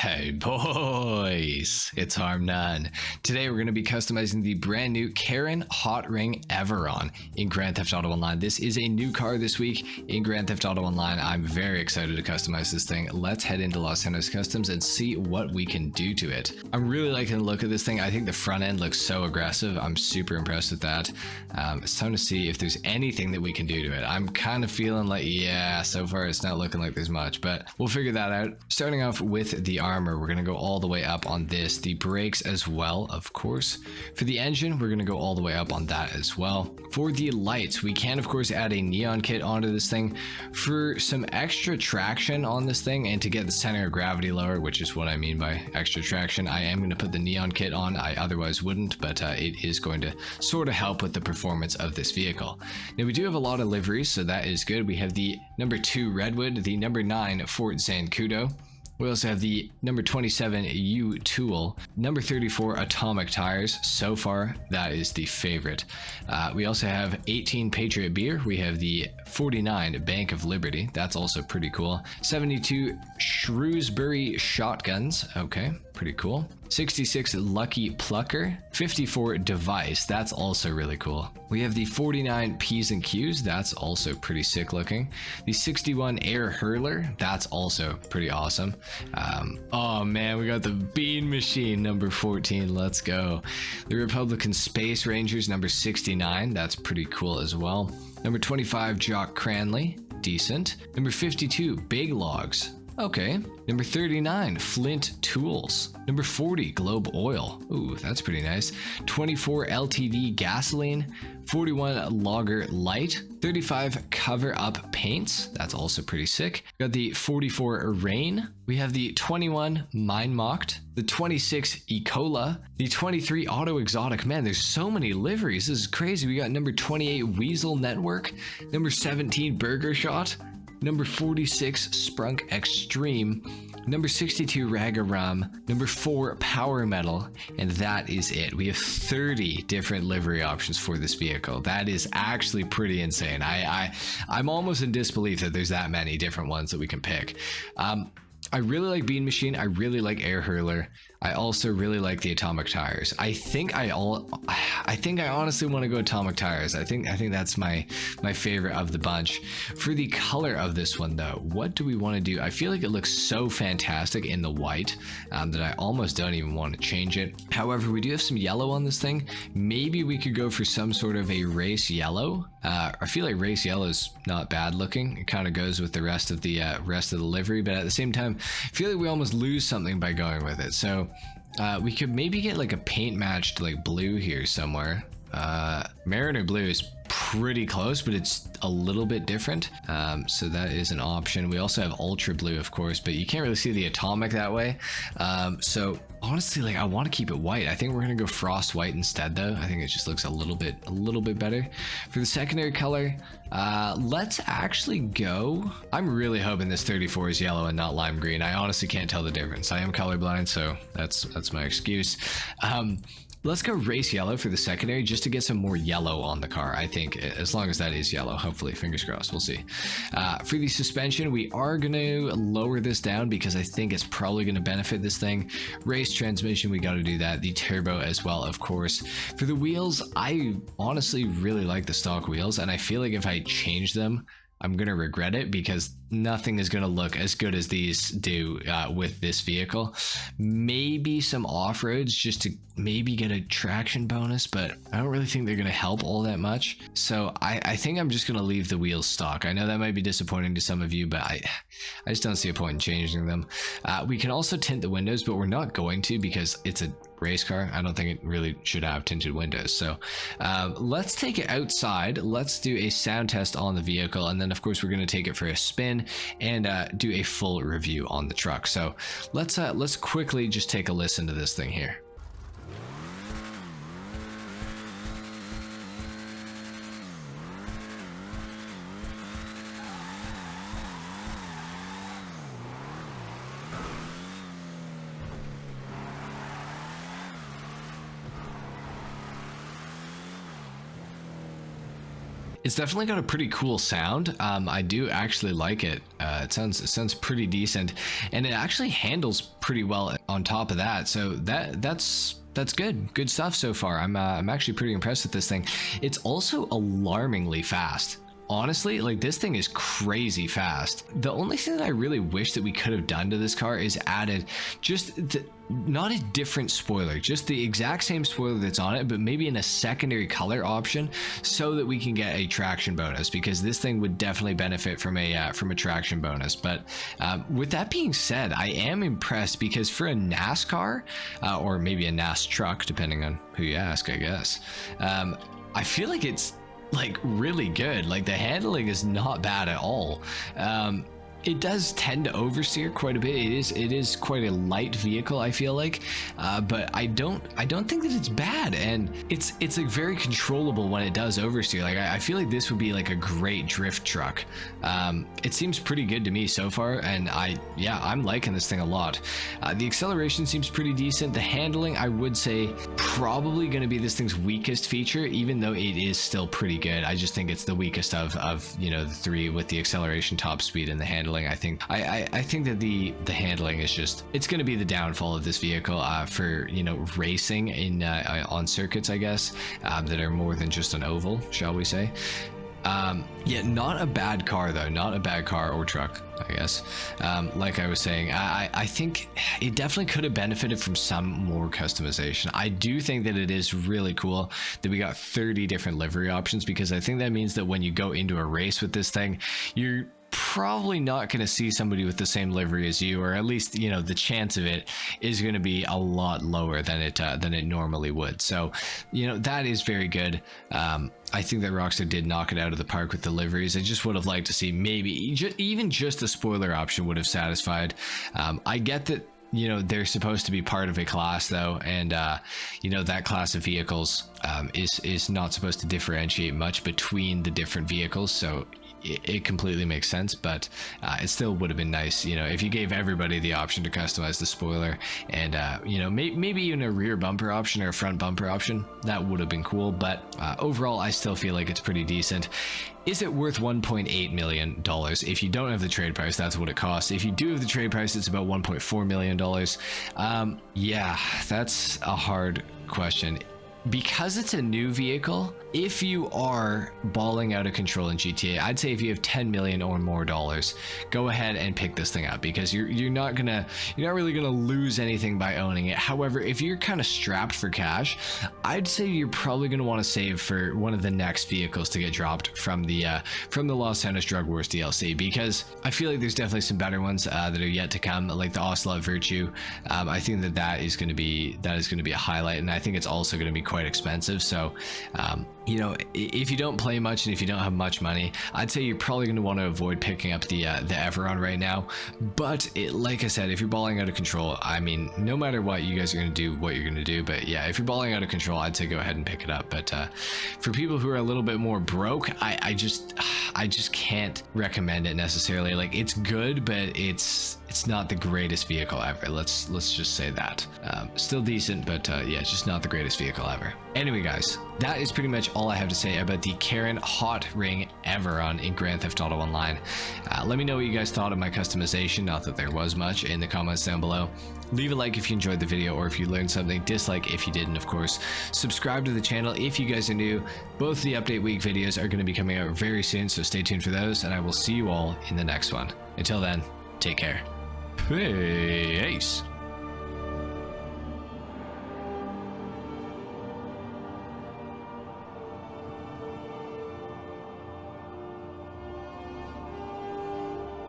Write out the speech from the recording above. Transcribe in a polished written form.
Hey boys, it's HarmNone. Today we're going to be customizing the brand new Karin Hotring Everon in Grand Theft Auto Online. This is a new car this week in Grand Theft Auto Online. I'm very excited to customize this thing. Let's head into Los Santos Customs and see what we can do to it. I'm really liking the look of this thing. I think the front end looks so aggressive. I'm super impressed with that. It's time to see if there's anything that we can do to it. I'm kind of feeling like, yeah, so far it's not looking like there's much, but we'll figure that out. Starting off with the armor, we're going to go all the way up on this. The brakes as well, of course. For the engine, we're going to go all the way up on that as well. For the lights, we can of course add a neon kit onto this thing for some extra traction on this thing and to get the center of gravity lower, which is what I mean by extra traction. I am going to put the neon kit on. I otherwise wouldn't, but it is going to sort of help with the performance of this vehicle. Now we do have a lot of liveries, so that is good. We have the number 2 Redwood, the number 9 Fort Zancudo. We also have the number 27 U Tool, number 34 Atomic Tires. So far, that is the favorite. We also have 18 Patriot Beer. We have the 49 Bank of Liberty. That's also pretty cool. 72 Shrewsbury Shotguns. Okay, pretty cool. 66 Lucky Plucker. 54 Device. That's also really cool. We have the 49 P's and Q's. That's also pretty sick looking. The 61 Air Hurler. That's also pretty awesome. Oh man, we got the Bean Machine number 14. Let's go. The Republican Space Rangers number 69. That's pretty cool as well. Number 25 Jock Cranley. Decent. Number 52 Big Logs. Okay. Number 39, Flint Tools. Number 40, Globe Oil. Ooh, that's pretty nice. 24, LTD Gasoline. 41, Logger Light. 35, Cover Up Paints. That's also pretty sick. We got the 44, Rain. We have the 21, Mine Mocked. The 26, Ecola. The 23, Auto Exotic. Man, there's so many liveries. This is crazy. We got number 28, Weasel Network. Number 17, Burger Shot. Number 46, Sprunk Extreme. Number 62, Ragaram. Number 4, Power Metal. And that is it. We have 30 different livery options for this vehicle. That is actually pretty insane. I'm almost in disbelief that there's that many different ones that we can pick. I really like Bean Machine. I really like Air Hurler. I also really like the Atomic Tires. I think I honestly want to go Atomic Tires. I think that's my favorite of the bunch. For the color of this one though, what do we want to do? I feel like it looks so fantastic in the white that I almost don't even want to change it. However, we do have some yellow on this thing. Maybe we could go for some sort of a race yellow. I feel like race yellow is not bad looking. It kind of goes with the rest of the livery, but at the same time, I feel like we almost lose something by going with it. So we could maybe get like a paint matched like blue here somewhere. Mariner blue is pretty close, but it's a little bit different. So that is an option. We also have ultra blue, of course, but you can't really see the atomic that way. So honestly, like I want to keep it white. I think we're gonna go frost white instead though. I think it just looks a little bit better. For the secondary color, let's actually go, I'm really hoping this 34 is yellow and not lime green. I honestly can't tell the difference. I am colorblind, so that's my excuse. Let's go race yellow for the secondary just to get some more yellow on the car. I think as long as that is yellow, hopefully, fingers crossed, we'll see. For the suspension, we are going to lower this down because I think it's probably going to benefit this thing. Race transmission, we got to do that. The turbo as well, of course. For the wheels, I honestly really like the stock wheels, and I feel like if I change them, I'm going to regret it because nothing is going to look as good as these do with this vehicle. Maybe some off-roads just to maybe get a traction bonus, but I don't really think they're going to help all that much. So I think I'm just going to leave the wheels stock. I know that might be disappointing to some of you, but I just don't see a point in changing them. We can also tint the windows, but we're not going to because it's a race car. I don't think it really should have tinted windows. So let's take it outside. Let's do a sound test on the vehicle, and then of course we're going to take it for a spin and do a full review on the truck. So let's quickly just take a listen to this thing here. It's definitely got a pretty cool sound. I do actually like it. It sounds pretty decent, and it actually handles pretty well on top of that. So that's good stuff so far. I'm actually pretty impressed with this thing. It's also alarmingly fast. Honestly, like, this thing is crazy fast. The only thing that I really wish that we could have done to this car is added just not a different spoiler, just the exact same spoiler that's on it, but maybe in a secondary color option, so that we can get a traction bonus, because this thing would definitely benefit from a traction bonus. But with that being said, I am impressed, because for a NASCAR or maybe a NAS truck, depending on who you ask, I guess, I feel like it's like really good. Like, the handling is not bad at all. It does tend to oversteer quite a bit. It is quite a light vehicle, I feel like, but I don't think that it's bad, and it's like very controllable when it does oversteer. Like, I feel like this would be like a great drift truck. It seems pretty good to me so far, and I'm liking this thing a lot. The acceleration seems pretty decent. The handling, I would say, probably going to be this thing's weakest feature, even though it is still pretty good. I just think it's the weakest of the three, with the acceleration, top speed, and the handling. I think that the handling is just, it's going to be the downfall of this vehicle for racing in on circuits, I guess, that are more than just an oval, shall we say. Yeah, not a bad car though, not a bad car or truck, I guess. Like I was saying, I think it definitely could have benefited from some more customization. I do think that it is really cool that we got 30 different livery options, because I think that means that when you go into a race with this thing, you're probably not going to see somebody with the same livery as you, or at least the chance of it is going to be a lot lower than it normally would. So that is very good. I think that Rockstar did knock it out of the park with the liveries. I just would have liked to see maybe even just a spoiler option would have satisfied. I get that they're supposed to be part of a class though, and that class of vehicles is not supposed to differentiate much between the different vehicles, so it completely makes sense. But it still would have been nice if you gave everybody the option to customize the spoiler, and maybe even a rear bumper option or a front bumper option. That would have been cool. But overall, I still feel like it's pretty decent. Is it worth $1.8 million? If you don't have the trade price, that's what it costs. If you do have the trade price, it's about $1.4 million. Yeah, that's a hard question. Because it's a new vehicle, if you are balling out of control in GTA, I'd say if you have $10 million or more dollars, go ahead and pick this thing up, because you're not really gonna lose anything by owning it. However, if you're kind of strapped for cash, I'd say you're probably gonna want to save for one of the next vehicles to get dropped from the Los Santos Drug Wars DLC, because I feel like there's definitely some better ones that are yet to come, like the Ocelot Virtue. I think that is going to be a highlight, and I think it's also going to be quite expensive. So if you don't play much and if you don't have much money, I'd say you're probably going to want to avoid picking up the Everon right now. But like I said, if you're balling out of control, I mean, no matter what, you guys are going to do what you're going to do. But yeah, if you're balling out of control, I'd say go ahead and pick it up. But for people who are a little bit more broke, I just can't recommend it necessarily. Like, it's good, but it's not the greatest vehicle ever. Let's just say that. Still decent, but yeah, it's just not the greatest vehicle ever. Anyway, guys, that is pretty much all I have to say about the Karin Hotring Everon in Grand Theft Auto Online. Let me know what you guys thought of my customization, not that there was much, in the comments down below. Leave a like if you enjoyed the video or if you learned something, dislike if you didn't, of course. Subscribe to the channel if you guys are new. Both the update week videos are going to be coming out very soon, so stay tuned for those, and I will see you all in the next one. Until then, take care. Peace.